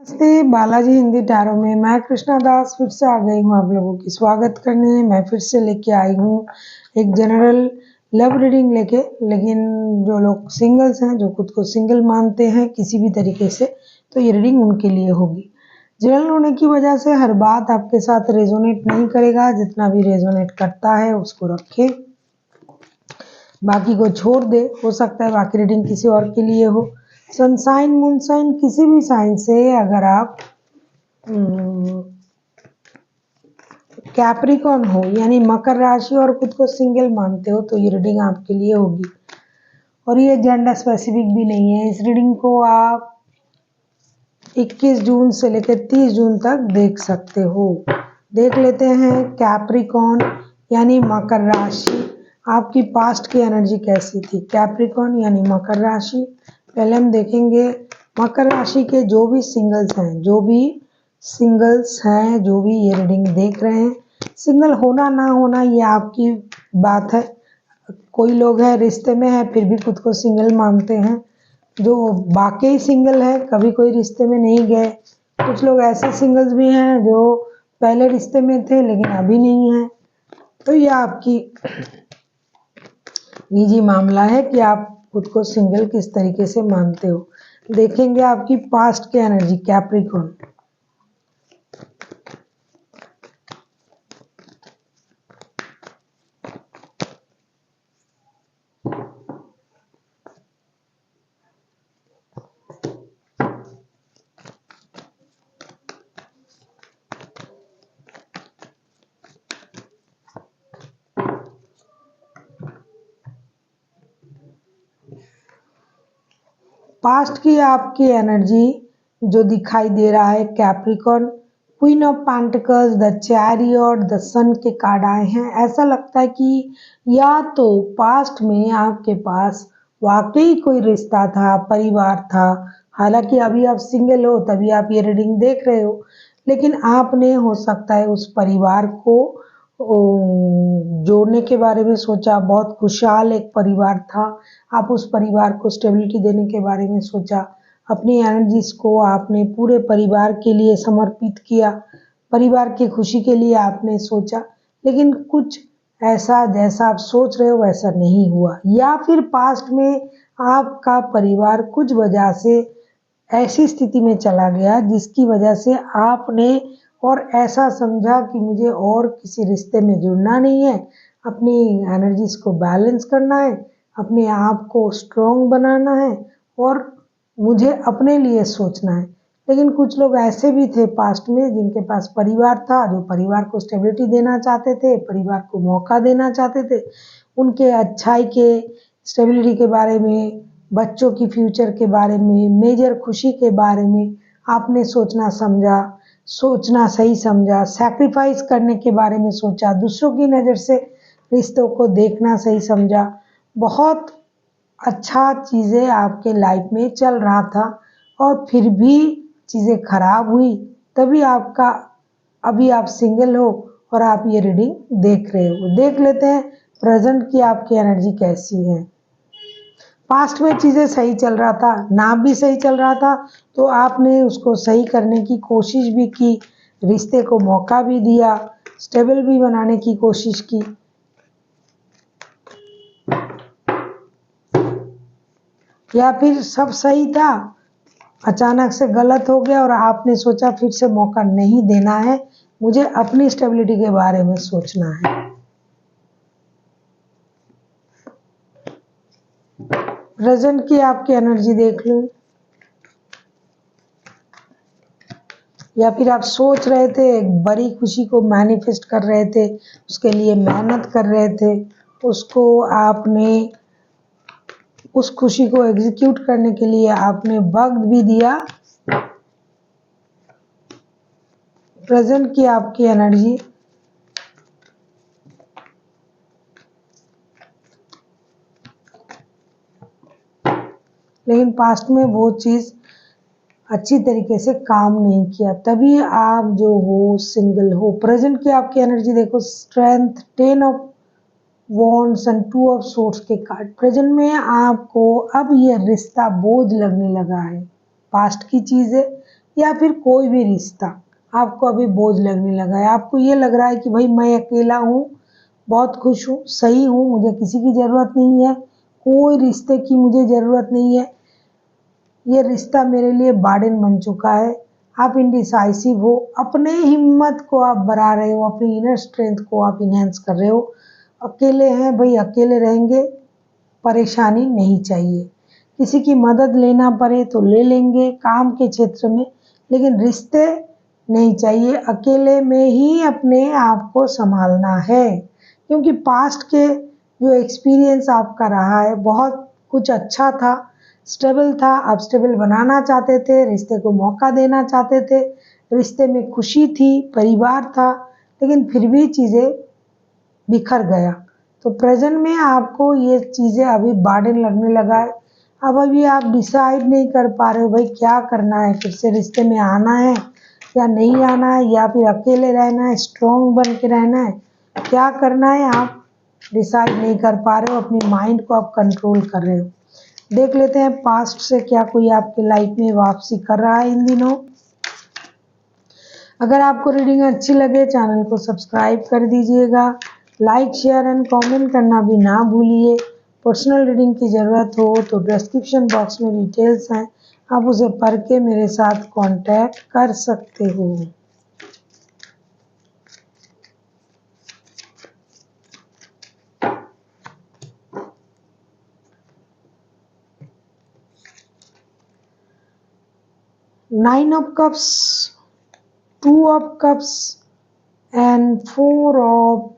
नमस्ते बालाजी हिंदी टैरो में मैं कृष्णा दास फिर से आ गई हूँ आप लोगों की स्वागत करने। मैं फिर से लेके आई हूँ एक जनरल लव रीडिंग लेके। लेकिन जो लोग सिंगल्स हैं, जो खुद को सिंगल मानते हैं किसी भी तरीके से, तो ये रीडिंग उनके लिए होगी। जनरल होने की वजह से हर बात आपके साथ रेजोनेट नहीं करेगा। जितना भी रेजोनेट करता है उसको रखें, बाकी को छोड़ दे। हो सकता है बाकी रीडिंग किसी और के लिए हो। सनसाइन मूनसाइन किसी भी साइन से अगर आप कैप्रिकॉर्न हो यानी मकर राशि और खुद को सिंगल मानते हो, तो ये रीडिंग आपके लिए होगी। और ये जेंडर स्पेसिफिक भी नहीं है। इस रीडिंग को आप 21 जून से लेकर 30 जून तक देख सकते हो। देख लेते हैं कैप्रिकॉर्न यानी मकर राशि, आपकी पास्ट की एनर्जी कैसी थी। कैप्रिकॉर्न यानी मकर राशि, पहले हम देखेंगे मकर राशि के जो भी सिंगल्स हैं, जो भी ये रीडिंग देख रहे हैं। सिंगल होना ना होना ये आपकी बात है। कोई लोग हैं रिश्ते में है फिर भी खुद को सिंगल मानते हैं, जो वाकई सिंगल है, कभी कोई रिश्ते में नहीं गए। कुछ लोग ऐसे सिंगल्स भी हैं जो पहले रिश्ते में थे लेकिन अभी नहीं है। तो ये आपकी निजी मामला है कि आप खुद को सिंगल किस तरीके से मानते हो। देखेंगे आपकी पास्ट की एनर्जी कैप्रिकॉर्न। पास्ट की आपकी एनर्जी जो दिखाई दे रहा है Capricorn, queen of pentacles, the chariot, the sun के कार्ड आए हैं। ऐसा लगता है कि या तो पास्ट में आपके पास वाकई कोई रिश्ता था, परिवार था। हालांकि अभी आप सिंगल हो तभी आप ये रीडिंग देख रहे हो, लेकिन आपने हो सकता है उस परिवार को जोड़ने के बारे में सोचा। बहुत खुशहाल एक परिवार था, आप उस परिवार को स्टेबिलिटी देने के बारे में सोचा। अपनी एनर्जीज को आपने पूरे परिवार के लिए समर्पित किया, परिवार की खुशी के लिए आपने सोचा। लेकिन कुछ ऐसा जैसा आप सोच रहे हो वैसा नहीं हुआ, या फिर पास्ट में आपका परिवार कुछ वजह से ऐसी स्थिति में चला गया जिसकी वजह से आपने और ऐसा समझा कि मुझे और किसी रिश्ते में जुड़ना नहीं है, अपनी एनर्जीज को बैलेंस करना है, अपने आप को स्ट्रॉन्ग बनाना है और मुझे अपने लिए सोचना है। लेकिन कुछ लोग ऐसे भी थे पास्ट में जिनके पास परिवार था, जो परिवार को स्टेबिलिटी देना चाहते थे, परिवार को मौका देना चाहते थे। उनके अच्छाई के, स्टेबिलिटी के बारे में, बच्चों की फ्यूचर के बारे में, मेजर खुशी के बारे में आपने सोचना सही समझा। सैक्रिफाइस करने के बारे में सोचा, दूसरों की नज़र से रिश्तों को देखना सही समझा। बहुत अच्छा चीज़ें आपके लाइफ में चल रहा था और फिर भी चीज़ें खराब हुई, तभी आपका अभी आप सिंगल हो और आप ये रीडिंग देख रहे हो। देख लेते हैं प्रेजेंट की आपकी एनर्जी कैसी है। पास्ट में चीज़ें सही चल रहा था, ना भी सही चल रहा था, तो आपने उसको सही करने की कोशिश भी की, रिश्ते को मौका भी दिया, स्टेबल भी बनाने की कोशिश की। या फिर सब सही था, अचानक से गलत हो गया और आपने सोचा फिर से मौका नहीं देना है, मुझे अपनी स्टेबिलिटी के बारे में सोचना है। प्रेजेंट की आपकी एनर्जी देख लूं, या फिर आप सोच रहे थे एक बड़ी खुशी को मैनिफेस्ट कर रहे थे, उसके लिए मेहनत कर रहे थे, उसको आपने उस खुशी को एग्जीक्यूट करने के लिए आपने वक्त भी दिया। प्रेजेंट की आपकी एनर्जी लेकिन पास्ट में वो चीज़ अच्छी तरीके से काम नहीं किया, तभी आप जो हो सिंगल हो। प्रेजेंट की आपकी एनर्जी देखो, strength, 10 of wands and 2 of swords के कार्ड। प्रेजेंट में आपको अब ये रिश्ता बोझ लगने लगा है, पास्ट की चीज़ है, या फिर कोई भी रिश्ता आपको अभी बोझ लगने लगा है, आपको ये लग रहा है कि भाई मैं अकेला हूँ, बहुत खुश हूँ, सही हूँ, मुझे किसी की ज़रूरत नहीं है, कोई रिश्ते की मुझे ज़रूरत नहीं है, ये रिश्ता मेरे लिए बर्डन बन चुका है। आप इंडिसाइसिव हो, अपने हिम्मत को आप बढ़ा रहे हो, अपनी इनर स्ट्रेंथ को आप इनहेंस कर रहे हो। अकेले हैं भाई, अकेले रहेंगे, परेशानी नहीं चाहिए। किसी की मदद लेना पड़े तो ले लेंगे काम के क्षेत्र में, लेकिन रिश्ते नहीं चाहिए। अकेले में ही अपने आप को संभालना है, क्योंकि पास्ट के जो एक्सपीरियंस आपका रहा है बहुत कुछ अच्छा था, स्टेबल था, आप स्टेबल बनाना चाहते थे, रिश्ते को मौका देना चाहते थे, रिश्ते में खुशी थी, परिवार था, लेकिन फिर भी चीज़ें बिखर गया। तो प्रेजेंट में आपको ये चीज़ें अभी बर्डन लगने लगा है। अब अभी आप डिसाइड नहीं कर पा रहे हो भाई क्या करना है, फिर से रिश्ते में आना है या नहीं आना है, या फिर अकेले रहना है, स्ट्रॉन्ग बन के रहना है, क्या करना है आप डिसाइड नहीं कर पा रहे हो, अपनी माइंड को आप कंट्रोल कर रहे हो। देख लेते हैं पास्ट से क्या कोई आपके लाइफ में वापसी कर रहा है इन दिनों। अगर आपको रीडिंग अच्छी लगे चैनल को सब्सक्राइब कर दीजिएगा, लाइक शेयर एंड कमेंट करना भी ना भूलिए। पर्सनल रीडिंग की ज़रूरत हो तो डिस्क्रिप्शन बॉक्स में डिटेल्स हैं, आप उसे पढ़ के मेरे साथ कांटेक्ट कर सकते हो। Nine of cups, two of cups and four of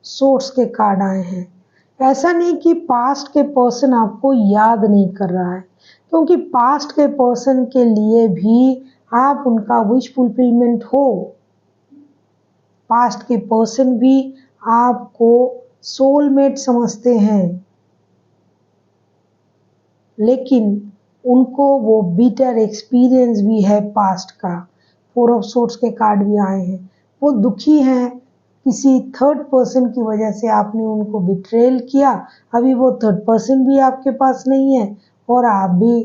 source के कार्ड आए हैं। ऐसा नहीं कि पास्ट के पर्सन आपको याद नहीं कर रहा है, क्योंकि पास्ट के पर्सन के लिए भी आप उनका विश फुलफिलमेंट हो। पास्ट के पर्सन भी आपको सोलमेट समझते हैं, लेकिन उनको वो बिटर एक्सपीरियंस भी है पास्ट का। फोर ऑफ सोर्ड्स के कार्ड भी आए हैं, वो दुखी हैं, किसी थर्ड पर्सन की वजह से आपने उनको बिट्रेल किया, अभी वो थर्ड पर्सन भी आपके पास नहीं है और आप भी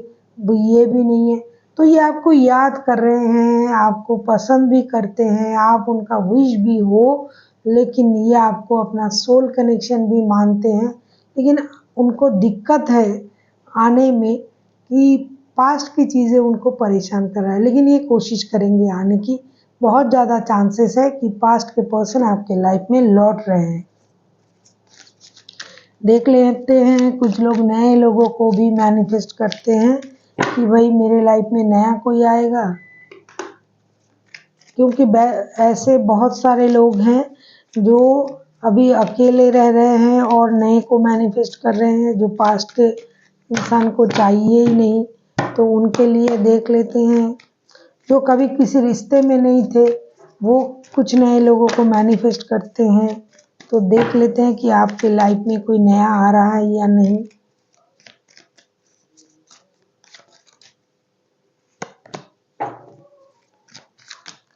ये भी नहीं है, तो ये आपको याद कर रहे हैं, आपको पसंद भी करते हैं, आप उनका विश भी हो, लेकिन ये आपको अपना सोल कनेक्शन भी मानते हैं, लेकिन उनको दिक्कत है आने में कि पास्ट की चीज़ें उनको परेशान कर रहा है, लेकिन ये कोशिश करेंगे आने की। बहुत ज़्यादा चांसेस है कि पास्ट के पर्सन आपके लाइफ में लौट रहे हैं। देख लेते हैं, कुछ लोग नए लोगों को भी मैनिफेस्ट करते हैं कि भाई मेरे लाइफ में नया कोई आएगा, क्योंकि ऐसे बहुत सारे लोग हैं जो अभी अकेले रह रहे हैं और नए को मैनिफेस्ट कर रहे हैं, जो पास्ट के इंसान को चाहिए ही नहीं। तो उनके लिए देख लेते हैं, जो कभी किसी रिश्ते में नहीं थे वो कुछ नए लोगों को मैनिफेस्ट करते हैं। तो देख लेते हैं कि आपके लाइफ में कोई नया आ रहा है या नहीं।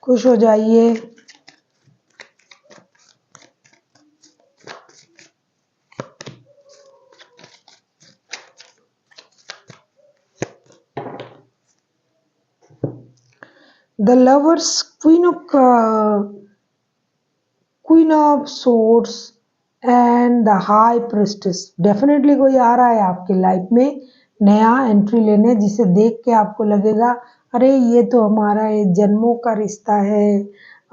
खुश हो जाइए। The lovers, queen of swords and the high priestess. Definitely कोई आ रहा है आपके लाइफ में नया एंट्री लेने, जिसे देख के आपको लगेगा अरे ये तो हमारा एक जन्मों का रिश्ता है,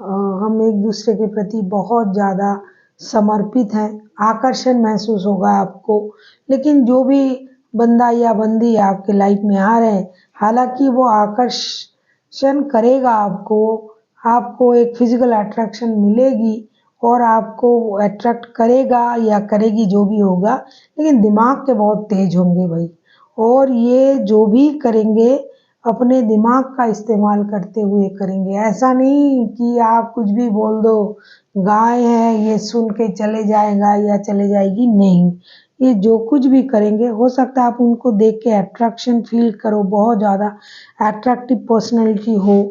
हम एक दूसरे के प्रति बहुत ज़्यादा समर्पित हैं, आकर्षण महसूस होगा आपको। लेकिन जो भी बंदा या बंदी आपके लाइफ में आ रहे हैं, हालांकि वो आकर्षण करेगा आपको, आपको एक फिजिकल अट्रैक्शन मिलेगी और आपको अट्रैक्ट करेगा या करेगी जो भी होगा, लेकिन दिमाग के बहुत तेज होंगे भाई, और ये जो भी करेंगे अपने दिमाग का इस्तेमाल करते हुए करेंगे। ऐसा नहीं कि आप कुछ भी बोल दो, गाय है ये सुन के चले जाएगा या चले जाएगी, नहीं। ये जो कुछ भी करेंगे, हो सकता है आप उनको देख के अट्रैक्शन फील करो, बहुत ज़्यादा अट्रैक्टिव पर्सनैलिटी हो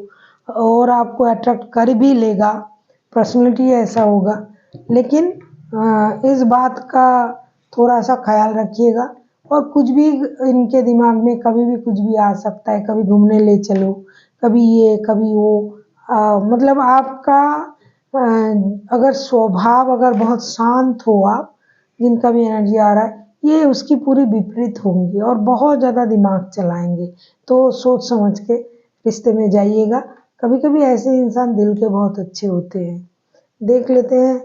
और आपको अट्रैक्ट कर भी लेगा, पर्सनैलिटी ऐसा होगा। लेकिन इस बात का थोड़ा सा ख्याल रखिएगा, और कुछ भी इनके दिमाग में कभी भी कुछ भी आ सकता है, कभी घूमने ले चलो, कभी ये कभी वो। मतलब आपका अगर स्वभाव अगर बहुत शांत हो आप, जिनका भी एनर्जी आ रहा है, ये उसकी पूरी विपरीत होंगी और बहुत ज़्यादा दिमाग चलाएंगे। तो सोच समझ के रिश्ते में जाइएगा। कभी कभी ऐसे इंसान दिल के बहुत अच्छे होते हैं। देख लेते हैं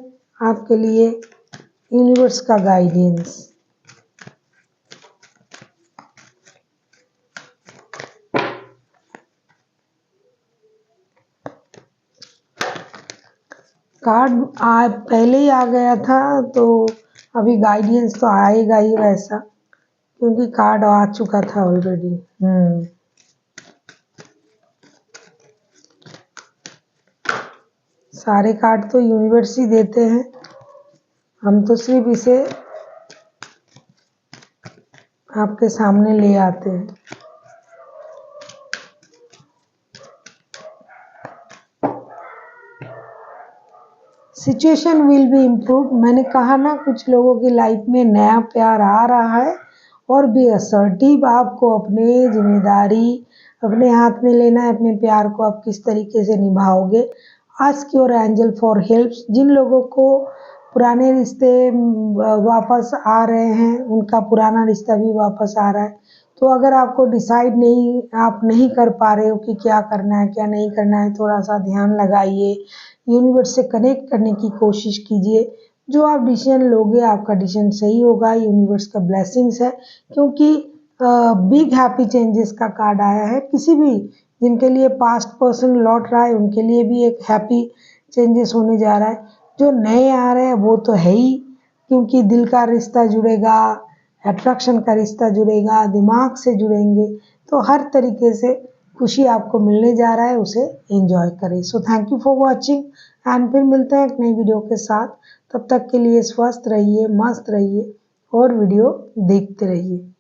आपके लिए यूनिवर्स का गाइडेंस। कार्ड पहले ही आ गया था, तो अभी गाइडेंस तो आएगा ही वैसा, क्योंकि कार्ड आ चुका था ऑलरेडी। सारे कार्ड तो यूनिवर्स ही देते हैं, हम तो सिर्फ इसे आपके सामने ले आते हैं। Situation will be improve. मैंने कहा ना, कुछ लोगों की लाइफ में नया प्यार आ रहा है और बी असर्टिव। आपको अपने जिम्मेदारी अपने हाथ में लेना है। अपने प्यार को आप किस तरीके से निभाओगे। Ask your angel for help. जिन लोगों को पुराने रिश्ते वापस आ रहे हैं, उनका पुराना रिश्ता भी वापस आ रहा है। तो अगर आपको डिसाइड नहीं, आप नहीं कर पा रहे हो कि क्या करना है क्या नहीं करना है, थोड़ा सा ध्यान लगाइए, यूनिवर्स से कनेक्ट करने की कोशिश कीजिए। जो आप डिसीजन लोगे, आपका डिसीजन सही होगा। यूनिवर्स का ब्लेसिंग्स है, क्योंकि बिग हैप्पी चेंजेस का कार्ड आया है। किसी भी जिनके लिए पास्ट पर्सन लौट रहा है, उनके लिए भी एक हैप्पी चेंजेस होने जा रहा है। जो नए आ रहे हैं वो तो है ही, क्योंकि दिल का रिश्ता जुड़ेगा, अट्रैक्शन का रिश्ता जुड़ेगा, दिमाग से जुड़ेंगे। तो हर तरीके से खुशी आपको मिलने जा रहा है, उसे एंजॉय करें। So thank you for watching and फिर मिलते हैं एक नई वीडियो के साथ। तब तक के लिए स्वस्थ रहिए, मस्त रहिए और वीडियो देखते रहिए।